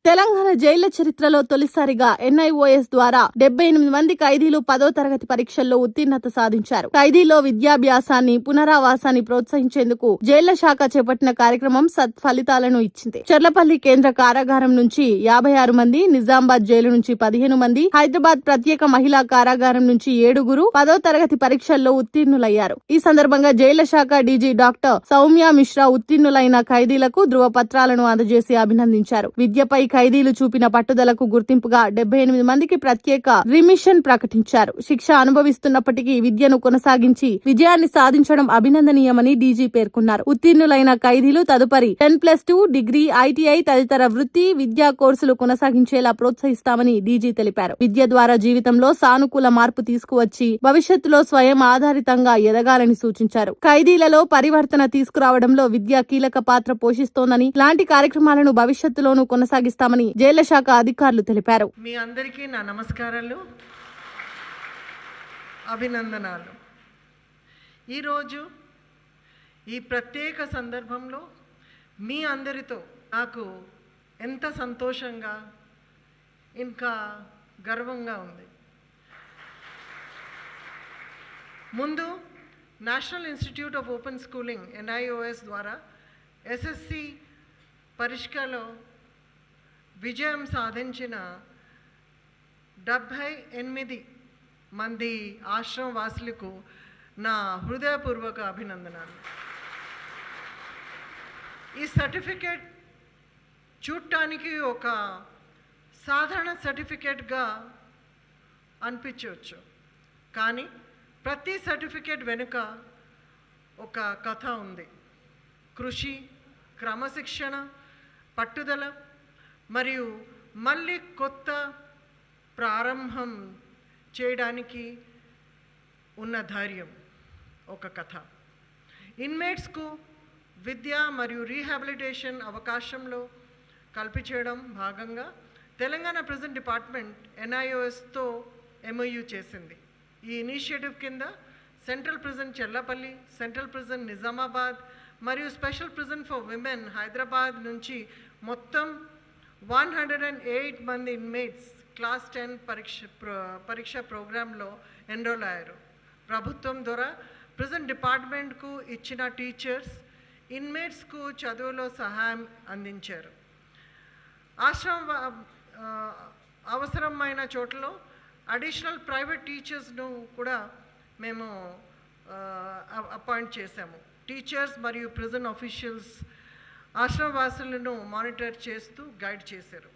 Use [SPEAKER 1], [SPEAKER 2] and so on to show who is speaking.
[SPEAKER 1] తెలంగాణ జైళ్ల చరిత్రలో తొలిసారిగా ఎన్ఐఓఎస్ ద్వారా 78 మంది ఖైదీలు 10వ తరగతి పరీక్షల్లో ఉత్తీర్ణత సాధించారు. ఖైదీలో విద్యాభ్యాసాన్ని, పునరావాసాన్ని ప్రోత్సహించేందుకు జైళ్ల శాఖ చేపట్టిన కార్యక్రమం సత్ఫలితాలను ఇచ్చింది. చర్లపల్లి కేంద్ర కారాగారం నుంచి 56 మంది, నిజామాబాద్ జైలు నుంచి 15 మంది, హైదరాబాద్ ప్రత్యేక మహిళా కారాగారం నుంచి 7గురు 10వ తరగతి పరీక్షల్లో ఉత్తీర్ణులయ్యారు. ఈ సందర్భంగా జైళ్ల శాఖ డీజీ డాక్టర్ సౌమ్య మిశ్రా ఉత్తీర్ణులైన ఖైదీలకు ధృవపత్రాలను అందజేసి అభినందించారు. విద్యపై ఖైదీలు చూపిన పట్టుదలకు గుర్తింపుగా 78 మందికి ప్రత్యేక రిమిషన్ ప్రకటించారు. శిక్ష అనుభవిస్తున్నప్పటికీ విద్యను కొనసాగించి విజయాన్ని సాధించడం అభినందనీయమని డీజీ పేర్కొన్నారు. ఉత్తీర్ణులైన ఖైదీలు తదుపరి 10+2 డిగ్రీ, ఐటీఐ తదితర వృత్తి విద్యా కోర్సులు కొనసాగించేలా ప్రోత్సహిస్తామని డీజీ తెలిపారు. విద్య ద్వారా జీవితంలో సానుకూల మార్పు తీసుకువచ్చి భవిష్యత్తులో స్వయం ఆధారితంగా ఎదగాలని సూచించారు. ఖైదీలలో పరివర్తన తీసుకురావడంలో విద్య కీలక పాత్ర పోషిస్తోందని, ఇలాంటి కార్యక్రమాలను భవిష్యత్తులోనూ కొనసాగిస్తామని జైళ్ల శాఖ అధికారులు తెలిపారు.
[SPEAKER 2] మీ అందరికీ నా నమస్కారాలు, అభినందనాలు. ఈరోజు ఈ ప్రత్యేక సందర్భంలో మీ అందరితో నాకు ఎంత సంతోషంగా ఇంకా గర్వంగా ఉంది. ముందు national institute of open schooling NIOS ద్వారా ఎస్ఎస్సి పరీక్షలో విజయం సాధించిన 78 మంది ఆశ్రమవాసులకు నా హృదయపూర్వక అభినందనాలు. ఈ సర్టిఫికేట్ చూడటానికి ఒక సాధారణ సర్టిఫికేట్గా అనిపించవచ్చు, కానీ ప్రతి సర్టిఫికేట్ వెనుక ఒక కథ ఉంది. కృషి, క్రమశిక్షణ, పట్టుదల మరియు మళ్ళీ కొత్త ప్రారంభం చేయడానికి ఉన్న ధైర్యం ఒక కథ. ఇన్మేట్స్కు విద్య మరియు రీహాబిలిటేషన్ అవకాశంలో కల్పించడం భాగంగా తెలంగాణ ప్రిజన్ డిపార్ట్మెంట్ ఎన్ఐఓఎస్తో ఎంఓయూ చేసింది. ఈ ఇనిషియేటివ్ కింద central prison Cherlapalli, central prison Nizamabad మరియు special prison for women Hyderabad నుంచి మొత్తం 108 మంది ఇన్మేట్స్ క్లాస్ 10 పరీక్ష ప్రోగ్రాంలో ఎన్రోల్ అయ్యారు. ప్రభుత్వం ద్వారా ప్రిజన్ డిపార్ట్మెంట్కు ఇచ్చిన టీచర్స్ ఇన్మేట్స్కు చదువులో సహాయం అందించారు. అవసరమైన చోట్లలో అడిషనల్ ప్రైవేట్ టీచర్స్ను కూడా మేము అపాయింట్ చేశాము. టీచర్స్ మరియు ప్రిజన్ ఆఫీషియల్స్ ఆశ్రమవాసులను మానిటర్ చేస్తూ గైడ్ చేశారు.